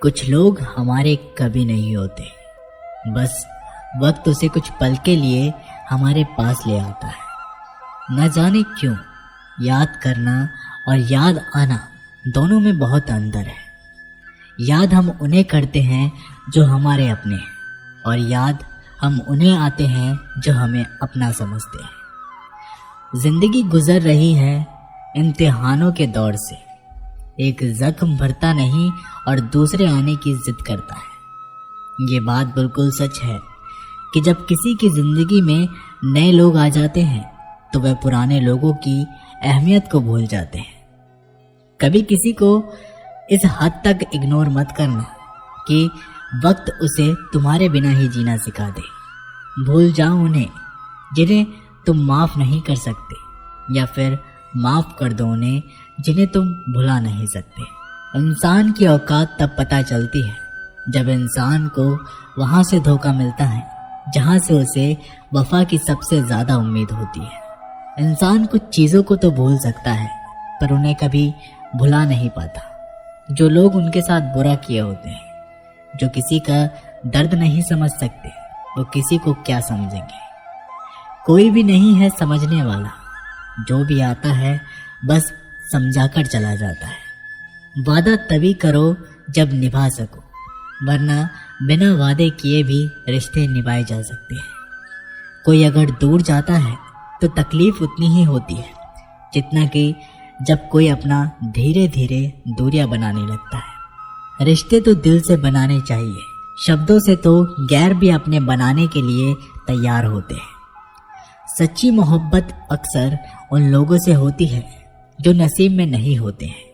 कुछ लोग हमारे कभी नहीं होते, बस वक्त उसे कुछ पल के लिए हमारे पास ले आता है। न जाने क्यों याद करना और याद आना दोनों में बहुत अंतर है। याद हम उन्हें करते हैं जो हमारे अपने हैं, और याद हम उन्हें आते हैं जो हमें अपना समझते हैं। जिंदगी गुजर रही है इम्तिहानों के दौर से। एक जख्म भरता नहीं और दूसरे आने की जिद करता है। ये बात बिल्कुल सच है कि जब किसी की जिंदगी में नए लोग आ जाते हैं तो वह पुराने लोगों की अहमियत को भूल जाते हैं। कभी किसी को इस हद तक इग्नोर मत करना कि वक्त उसे तुम्हारे बिना ही जीना सिखा दे। भूल जाओ उन्हें जिन्हें तुम माफ़ नहीं कर सकते, या फिर माफ़ कर दो उन्हें जिन्हें तुम भुला नहीं सकते। इंसान की औकात तब पता चलती है जब इंसान को वहाँ से धोखा मिलता है जहाँ से उसे वफा की सबसे ज़्यादा उम्मीद होती है। इंसान कुछ चीज़ों को तो भूल सकता है पर उन्हें कभी भुला नहीं पाता। जो लोग उनके साथ बुरा किए होते हैं, जो किसी का दर्द नहीं समझ सकते, वो किसी को क्या समझेंगे। कोई भी नहीं है समझने वाला, जो भी आता है बस समझाकर चला जाता है। वादा तभी करो जब निभा सको, वरना बिना वादे किए भी रिश्ते निभाए जा सकते हैं। कोई अगर दूर जाता है तो तकलीफ उतनी ही होती है जितना कि जब कोई अपना धीरे धीरे दूरियां बनाने लगता है। रिश्ते तो दिल से बनाने चाहिए, शब्दों से तो गैर भी अपने बनाने के लिए तैयार होते हैं। सच्ची मोहब्बत अक्सर उन लोगों से होती है जो नसीब में नहीं होते हैं।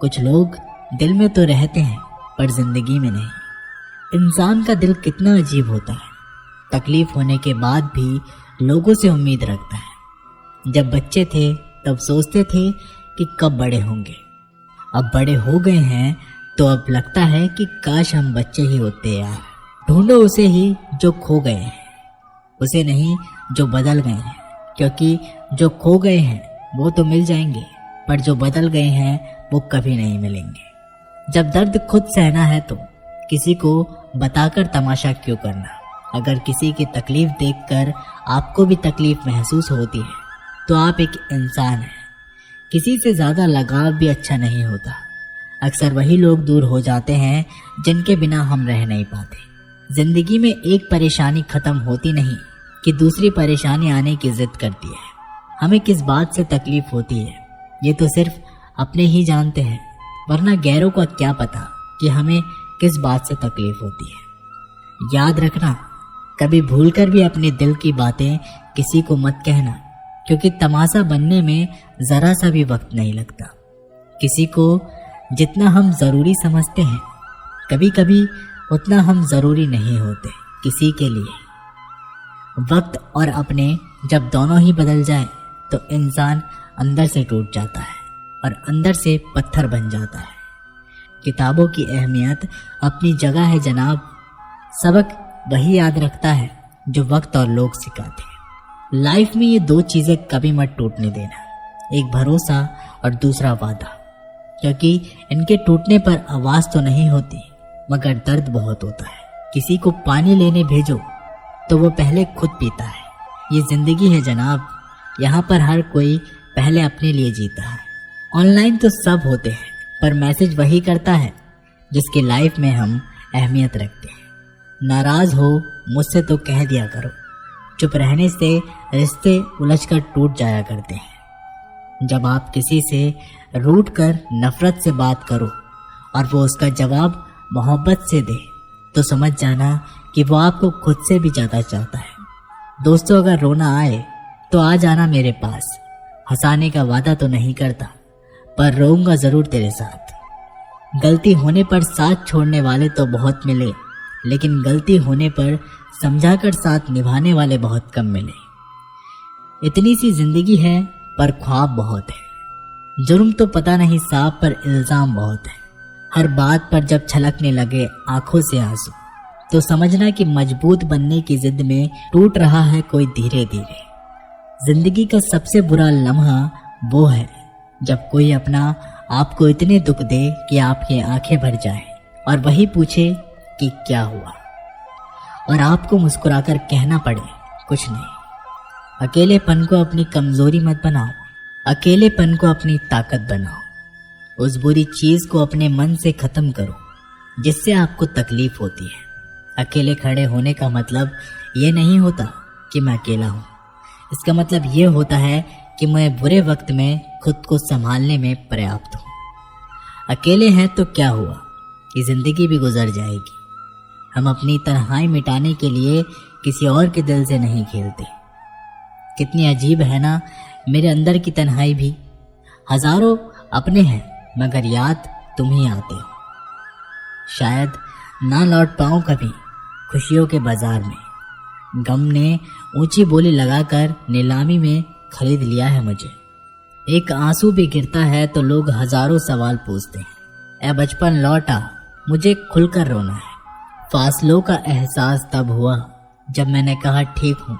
कुछ लोग दिल में तो रहते हैं पर जिंदगी में नहीं। इंसान का दिल कितना अजीब होता है, तकलीफ होने के बाद भी लोगों से उम्मीद रखता है। जब बच्चे थे तब सोचते थे कि कब बड़े होंगे, अब बड़े हो गए हैं तो अब लगता है कि काश हम बच्चे ही होते यार। ढूंढो उसे ही जो खो गए हैं, उसे नहीं जो बदल गए हैं, क्योंकि जो खो गए हैं वो तो मिल जाएंगे पर जो बदल गए हैं वो कभी नहीं मिलेंगे। जब दर्द खुद सहना है तो किसी को बताकर तमाशा क्यों करना। अगर किसी की तकलीफ देखकर आपको भी तकलीफ महसूस होती है तो आप एक इंसान हैं। किसी से ज़्यादा लगाव भी अच्छा नहीं होता। अक्सर वही लोग दूर हो जाते हैं जिनके बिना हम रह नहीं पाते। जिंदगी में एक परेशानी खत्म होती नहीं कि दूसरी परेशानी आने की जिद करती है। हमें किस बात से तकलीफ होती है ये तो सिर्फ अपने ही जानते हैं, वरना गैरों का क्या पता कि हमें किस बात से तकलीफ होती है। याद रखना, कभी भूलकर भी अपने दिल की बातें किसी को मत कहना, क्योंकि तमाशा बनने में ज़रा सा भी वक्त नहीं लगता। किसी को जितना हम ज़रूरी समझते हैं कभी कभी उतना हम ज़रूरी नहीं होते किसी के लिए। वक्त और अपने जब दोनों ही बदल जाए तो इंसान अंदर से टूट जाता है और अंदर से पत्थर बन जाता है। किताबों की अहमियत अपनी जगह है जनाब, सबक वही याद रखता है जो वक्त और लोग सिखाते हैं। लाइफ में ये दो चीज़ें कभी मत टूटने देना, एक भरोसा और दूसरा वादा, क्योंकि इनके टूटने पर आवाज़ तो नहीं होती मगर दर्द बहुत होता है। किसी को पानी लेने भेजो तो वो पहले खुद पीता है। ये ज़िंदगी है जनाब, यहाँ पर हर कोई पहले अपने लिए जीता है। ऑनलाइन तो सब होते हैं पर मैसेज वही करता है जिसकी लाइफ में हम अहमियत रखते हैं। नाराज़ हो मुझसे तो कह दिया करो, चुप रहने से रिश्ते उलझकर टूट जाया करते हैं। जब आप किसी से रूठ कर नफरत से बात करो और वो उसका जवाब मोहब्बत से दे तो समझ जाना कि वो आपको खुद से भी ज़्यादा चाहता है। दोस्तों, अगर रोना आए तो आ जाना मेरे पास। हंसाने का वादा तो नहीं करता पर रोऊंगा ज़रूर तेरे साथ। गलती होने पर साथ छोड़ने वाले तो बहुत मिले, लेकिन गलती होने पर समझाकर साथ निभाने वाले बहुत कम मिले। इतनी सी जिंदगी है पर ख्वाब बहुत है। जुर्म तो पता नहीं साहब पर इल्ज़ाम बहुत है। हर बात पर जब छलकने लगे आंखों से आंसू तो समझना कि मजबूत बनने की जिद में टूट रहा है कोई धीरे धीरे। जिंदगी का सबसे बुरा लम्हा वो है जब कोई अपना आपको इतने दुख दे कि आपकी आंखें भर जाए और वही पूछे कि क्या हुआ, और आपको मुस्कुराकर कहना पड़े कुछ नहीं। अकेलेपन को अपनी कमजोरी मत बनाओ, अकेलेपन को अपनी ताकत बनाओ। उस बुरी चीज को अपने मन से खत्म करो जिससे आपको तकलीफ होती है। अकेले खड़े होने का मतलब ये नहीं होता कि मैं अकेला हूँ। इसका मतलब ये होता है कि मैं बुरे वक्त में खुद को संभालने में पर्याप्त हूँ। अकेले हैं तो क्या हुआ, कि जिंदगी भी गुजर जाएगी। हम अपनी तन्हाई मिटाने के लिए किसी और के दिल से नहीं खेलते। कितनी अजीब है ना मेरे अंदर की तन्हाई भी। हजारों अपने हैं मगर याद तुम ही आते हो। शायद ना लौट पाऊं कभी खुशियों के बाजार में। गम ने ऊंची बोली लगाकर नीलामी में खरीद लिया है मुझे। एक आंसू भी गिरता है तो लोग हजारों सवाल पूछते हैं। ऐ बचपन लौटा, मुझे खुलकर रोना है। फासलों का एहसास तब हुआ जब मैंने कहा ठीक हूँ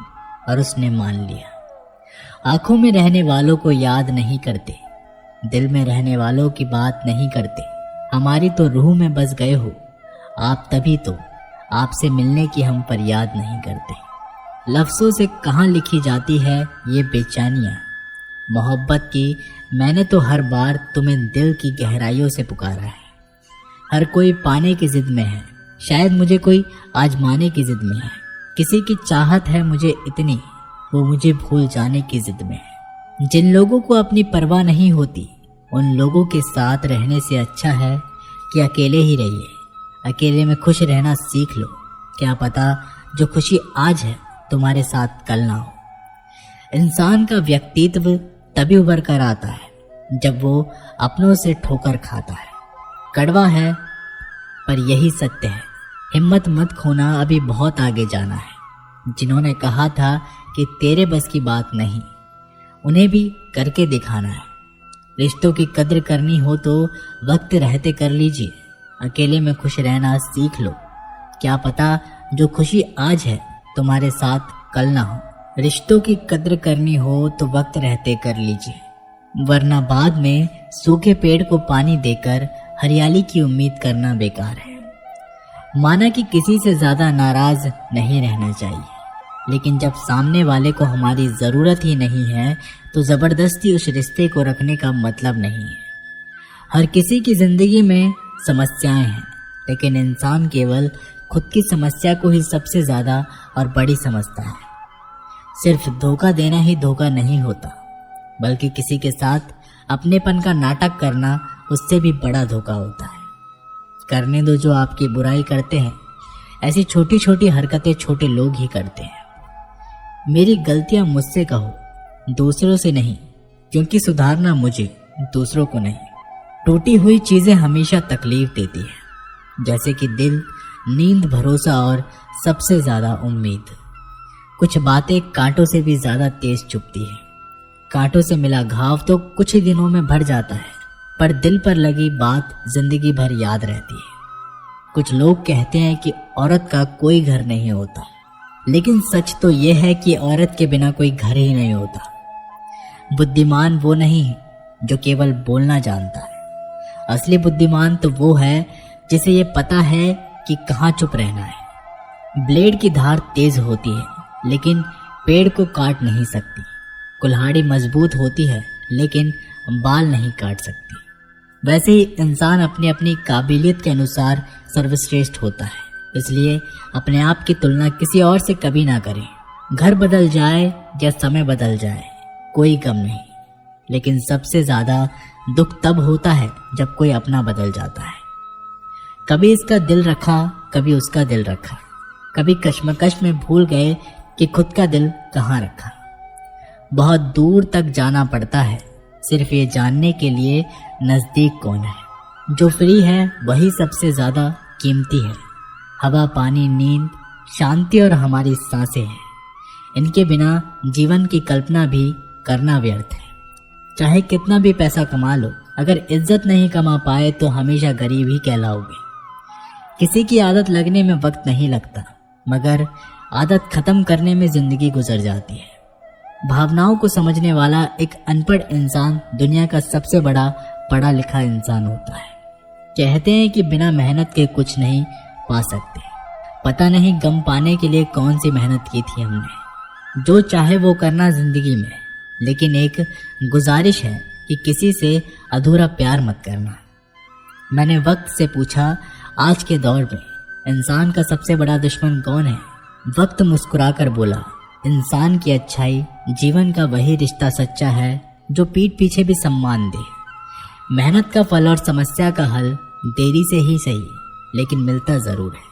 और उसने मान लिया। आंखों में रहने वालों को याद नहीं करते, दिल में रहने वालों की बात नहीं करते। हमारी तो रूह में बस गए हो आप, तभी तो आपसे मिलने की हम फरियाद नहीं करते। लफ्ज़ों से कहाँ लिखी जाती है ये बेचैनियाँ मोहब्बत की। मैंने तो हर बार तुम्हें दिल की गहराइयों से पुकारा है। हर कोई पाने की जिद में है, शायद मुझे कोई आजमाने की जिद में है। किसी की चाहत है मुझे इतनी, वो मुझे भूल जाने की जिद में है। जिन लोगों को अपनी परवाह नहीं होती उन लोगों के साथ रहने से अच्छा है कि अकेले ही रहिए। अकेले में खुश रहना सीख लो। क्या पता जो खुशी आज है तुम्हारे साथ कल ना हो। इंसान का व्यक्तित्व तभी उभर कर आता है जब वो अपनों से ठोकर खाता है। कड़वा है पर यही सत्य है। हिम्मत मत खोना, अभी बहुत आगे जाना है। जिन्होंने कहा था कि तेरे बस की बात नहीं, उन्हें भी करके दिखाना है। रिश्तों की कद्र करनी हो तो वक्त रहते कर लीजिए। अकेले में खुश रहना सीख लो। क्या पता जो खुशी आज है तुम्हारे साथ कल ना हो। रिश्तों की कद्र करनी हो तो वक्त रहते कर लीजिए, वरना बाद में सूखे पेड़ को पानी देकर हरियाली की उम्मीद करना बेकार है। माना कि किसी से ज्यादा नाराज नहीं रहना चाहिए, लेकिन जब सामने वाले को हमारी जरूरत ही नहीं है तो जबरदस्ती उस रिश्ते को रखने का मतलब नहीं है। हर किसी की जिंदगी में समस्याएं हैं, लेकिन इंसान केवल खुद की समस्या को ही सबसे ज्यादा और बड़ी समझता है। सिर्फ धोखा देना ही धोखा नहीं होता, बल्कि किसी के साथ अपनेपन का नाटक करना उससे भी बड़ा धोखा होता है। करने दो जो आपकी बुराई करते हैं। ऐसी छोटी छोटी हरकतें छोटे लोग ही करते हैं। मेरी गलतियां मुझसे कहो, दूसरों से नहीं, क्योंकि सुधारना मुझे, दूसरों को नहीं। टूटी हुई चीजें हमेशा तकलीफ देती है, जैसे कि दिल, नींद, भरोसा और सबसे ज्यादा उम्मीद। कुछ बातें कांटों से भी ज्यादा तेज चुभती है। कांटों से मिला घाव तो कुछ ही दिनों में भर जाता है, पर दिल पर लगी बात जिंदगी भर याद रहती है। कुछ लोग कहते हैं कि औरत का कोई घर नहीं होता, लेकिन सच तो यह है कि औरत के बिना कोई घर ही नहीं होता। बुद्धिमान वो नहीं है जो केवल बोलना जानता है। असली बुद्धिमान तो वो है जिसे ये पता है कि कहाँ चुप रहना है। ब्लेड की धार तेज होती है, लेकिन पेड़ को काट नहीं सकती। कुल्हाड़ी मजबूत होती है, लेकिन बाल नहीं काट सकती। वैसे ही इंसान अपनी अपनी काबिलियत के अनुसार सर्वश्रेष्ठ होता है। इसलिए अपने आप की तुलना किसी और से कभी ना करें। घर बदल जाए या समय बदल जाए, कोई गम नहीं, लेकिन सबसे ज्यादा दुख तब होता है जब कोई अपना बदल जाता है। कभी इसका दिल रखा, कभी उसका दिल रखा, कभी कश्मकश में भूल गए कि खुद का दिल कहाँ रखा। बहुत दूर तक जाना पड़ता है सिर्फ ये जानने के लिए नजदीक कौन है। जो फ्री है वही सबसे ज्यादा कीमती है। हवा, पानी, नींद, शांति और हमारी सांसें हैं। इनके बिना जीवन की कल्पना भी करना व्यर्थ है। चाहे कितना भी पैसा कमा लो, अगर इज्जत नहीं कमा पाए तो हमेशा गरीब ही कहलाओगे। किसी की आदत लगने में वक्त नहीं लगता, मगर आदत खत्म करने में जिंदगी गुजर जाती है। भावनाओं को समझने वाला एक अनपढ़ इंसान दुनिया का सबसे बड़ा पढ़ा लिखा इंसान होता है। कहते हैं कि बिना मेहनत के कुछ नहीं पा सकते। पता नहीं गम पाने के लिए कौन सी मेहनत की थी हमने। जो चाहे वो करना जिंदगी में, लेकिन एक गुजारिश है कि किसी से अधूरा प्यार मत करना। मैंने वक्त से पूछा, आज के दौर में इंसान का सबसे बड़ा दुश्मन कौन है? वक्त मुस्कुराकर बोला, इंसान की अच्छाई, जीवन का वही रिश्ता सच्चा है जो पीठ पीछे भी सम्मान दे। मेहनत का फल और समस्या का हल देरी से ही सही, लेकिन मिलता जरूर है।